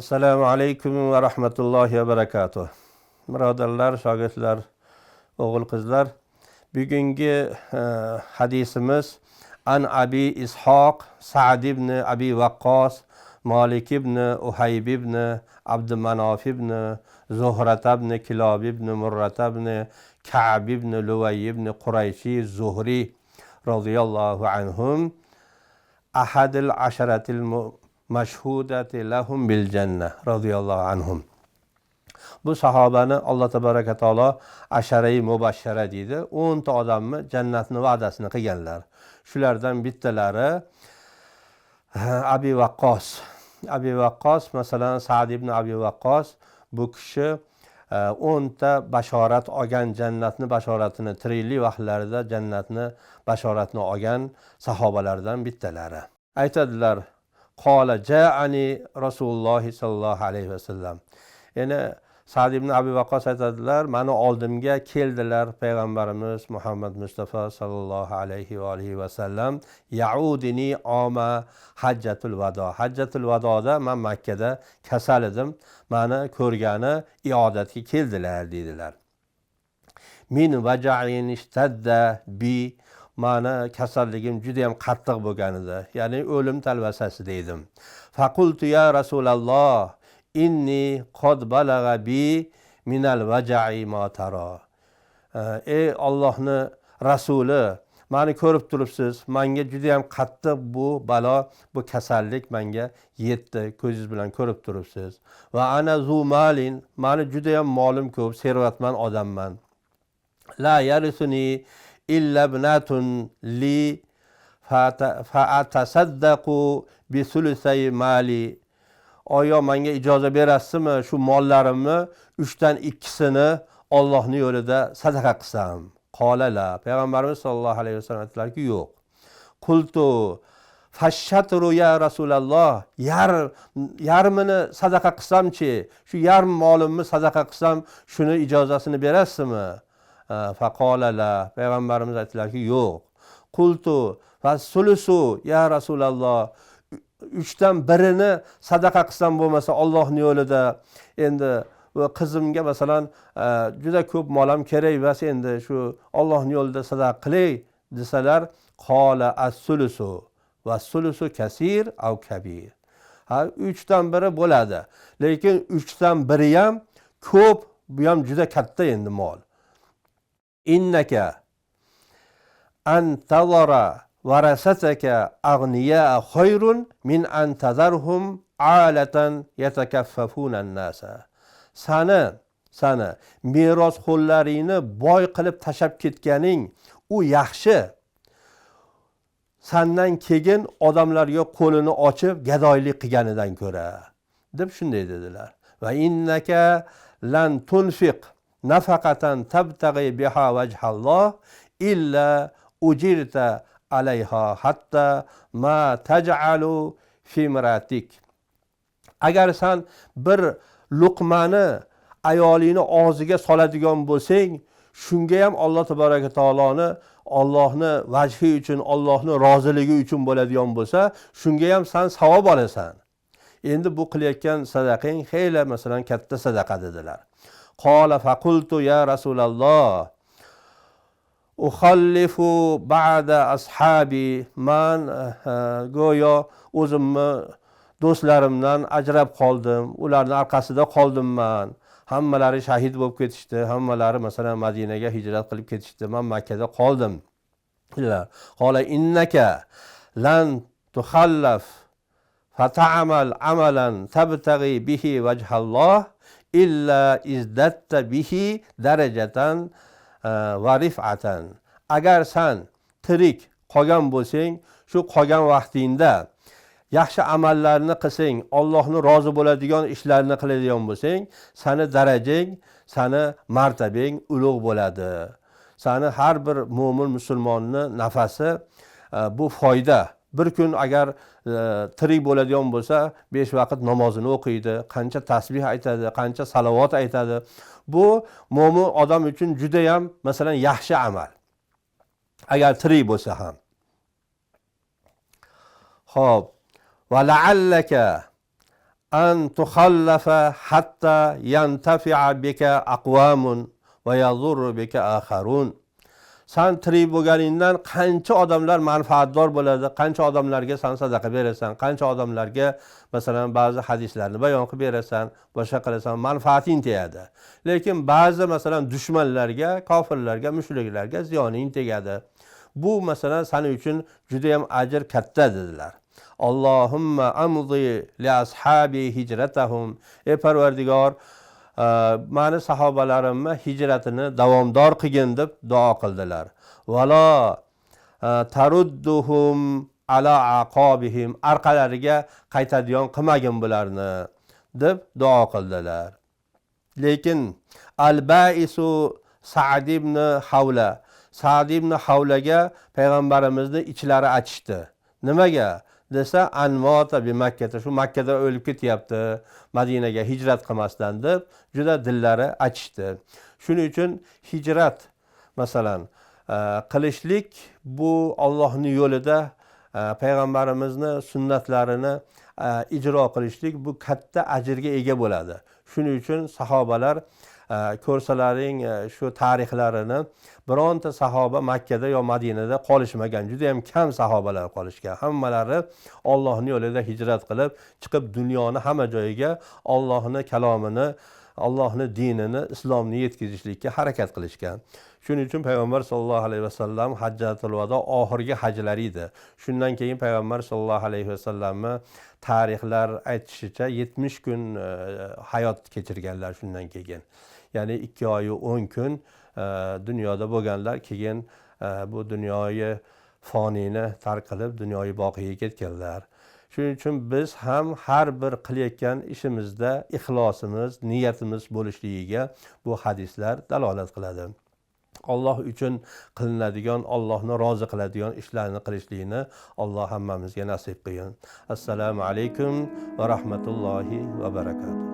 Assalomu alaykum va rahmatullohi va barakatuh. Birodarlar, shogirdlar, o'g'il qizlar, bugungi hadisimiz an Abi Ishoq Sa'd ibn Abi Waqqas Malik ibn Uhayb ibn Abd Manaf ibn Zuhrat ibn Kilab ibn Murrat ibn Ka'b ibn Luway ibn Qurayshi Zuhri radhiyallohu anhum ahadil asharatil mashhudati lahum bil janna radhiyallohu anhum. Bu sahobani Alloh tabaraka taolo ashara-i mubashshara deydi. 10 ta odamni jannatni va'dasini qilganlar. Shulardan bittalari Abi Waqqas. Abi Waqqas, masalan, Sa'd ibn Abi Waqqas bu kishi 10 ta bashorat olgan, jannatni bashoratini tiriklik vaqtlarida jannatni bashoratini olgan sahobalardan bittalari. Aytadilar: Qala ja'ani Rasululloh sallallohu alayhi vasallam. Yani Sa'd ibn Abi Waqqas aytadilar, mani oldimga keldilar payg'ambarimiz Muhammad Mustafa sallallohu alayhi va alihi vasallam. Yaudini ama hajjatul vado. Hajjatul vadoda men Makkada kasal edim. Mani ko'rgani iodatga keldilar dedilar. Min vaja'in ishtadda bi. Mani kasalligim juda ham qattiq bo'lgan edi. Ya'ni o'lim talvasasida edim. Faqultu ya Rasululloh inni qad balagha bi minal vaja'i ma tara. Ey Allohni rasuli, meni ko'rib turibsiz, menga juda ham qattiq bu balo, bu kasallik menga yetdi, ko'zingiz bilan ko'rib turibsiz. Va ana zu malin, meni juda ham molim ko'p, servatman odamman. La yarisuni illa ibnatun li fa'atasaddaqu bi sulusay mali. Oyo menga ijozat berasizmi shu mollarimni 3dan 2sini Allohning yo'lida sadaqa qilsam? Qala la. Payg'ambarimiz sollallohu alayhi vasallam aytdilarki, yo'q. Qultu fashatru ya Rasululloh, yarmini sadaqa qilsamchi, shu yarm molimni sadaqa qilsam shuni ijozasini berasizmi? Faqala la. Payg'ambarimiz aytdilarki, yo'q. Qultu fasulusu ya Rasululloh, 3dan 1ni sadaqa qilsam bo'lmasa Allohning yo'lida, endi qizimga masalan juda ko'p molam kerak emas, endi shu Allohning yo'lida sadaqa qilay desalar, qala as-sulusu va sulusu kasir aw kabir. 3dan 1 bo'ladi, lekin 3dan 1 ham ko'p, bu ham juda katta endi mol. Innaka antazara warasataka aghniya khayrun min an tazarhum alatan yatakaffafuna an-nasa. Sana merosxo'rlaringni boy qilib tashab ketganing u yaxshi. Sandan keyin odamlarga qo'lini ochib gadoylik qilganidan ko'ra, deb shunday dedilar. Va innaka lan tunfiq nafaqatan tabtaghi biha wajhalloh illa ujirta alayha hatta ma taj'alu fi imratik. Agar sen bir luqmani ayolini og'ziga soladigan bo'lsang, shunga ham Alloh tabaraka taoloni, Allohni vajhi uchun, Allohni roziligi uchun bo'ladigan bo'lsa, shunga ham sen savob olasan. Endi bu qilayotgan sadaqang xeyla masalan katta sadaqa dedilar. Qala faqultu ya Rasululloh ukhallifu ba'da ashabi. Man go'yo o'zimni do'stlarimdan ajrab qoldim, ularning orqasida qoldim man. Hammalari shahid bo'lib ketishdi, hammalari masalan Madinaga hijrat qilib ketishdi. Men Makkada qoldim. Qala innaka lan tukhallaf fata'amal amalan tabtaghi bihi wajhalloh illa izdatta bihi darajatan va rif'atan. Agar sen tirik qolgan bo'lsang, shu qolgan vaqtingda yaxshi amallarni qilsang, Allohni rozi bo'ladigan ishlarni qiladigan bo'lsang, seni darajang, seni martabang ulug' bo'ladi. Seni har bir mo'min musulmonning nafasi bu foyda. Bir kun agar tirik bo'ladigan bo'lsa, 5 vaqt namozini o'qiydi, qancha tasbih aytadi, qancha salovat aytadi. Bu mo'min odam uchun juda ham masalan yaxshi amal. Agar tirik bo'lsa ham. Xo'p. Va la'allaka an tukhallafa hatta yantafi'a bika aqwamun va yadurru bika akharun. Sen tirik bo'lganingdan qancha odamlar manfaatdor bo'ladi, qancha odamlarga sen sadaqa berasan, qancha odamlarga masalan ba'zi hadislarni bayon qilib berasan, boshqa qilasan, manfaating tegadi. Lekin ba'zi masalan dushmanlarga, kofirlarga, mushriklarga ziyoning tegadi. Bu masalan sening uchun juda ham ajr katta dedilar. Allohumma amdi li ashabi hijratahum. Ey Parvardigor, mani sahobalarimni hijratini davomdor qilgin deb duo qildilar. Valo tarudduhum ala aqabihim. Orqalariga qaytadigan qilmagin bularni deb duo qildilar. Lekin al-Baisu Sa'd ibn Havla. Sa'd ibn Havlaga payg'ambarimizni ichlari achishdi. Nimaga? Desa anmota bi Makkada, shu Makkada o'lib ketyapti, Madinaga hijrat qilmasdan deb juda dillari achishdi. Shuning uchun hijrat masalan qilishlik bu Allohning yo'lida payg'ambarimizni sunnatlarini ijro qilishlik bu katta ajrga ega bo'ladi. Shuning uchun sahobalar ko'rsalaring shu tarixlarini bironta sahoba Makkada yo Madinada qolishmagan. Juda ham kam sahobalar qolishgan. Hammalari Allohning yo'lida hijrat qilib, chiqib dunyoni hamma joyiga Allohning kalomini, Allohning dinini, islomni yetkazishlikka harakat qilishgan. Shuning uchun payg'ambar sollallohu alayhi vasallam hajjatul vado oxirgi hajlari edi. Shundan keyin payg'ambar sollallohu alayhi vasallamni tarixlar aytishicha 70 kun hayot kechirganlar shundan keyin. Ya'ni 2 oy 10 kun dunyoda bo'lganlar, keyin bu dunyoyi fonini tark qilib dunyoyi boqiyaga ketganlar. Shuning uchun biz ham har bir qilayotgan ishimizda ixlosimiz, niyatimiz bo'lishligiga bu hadislar dalolat qiladi. Alloh uchun qilinadigan, Allohni rozi qiladigan ishlarni qilishlikni Alloh hammamizga nasib qilsin. Assalomu alaykum va rahmatullohi va barakatuh.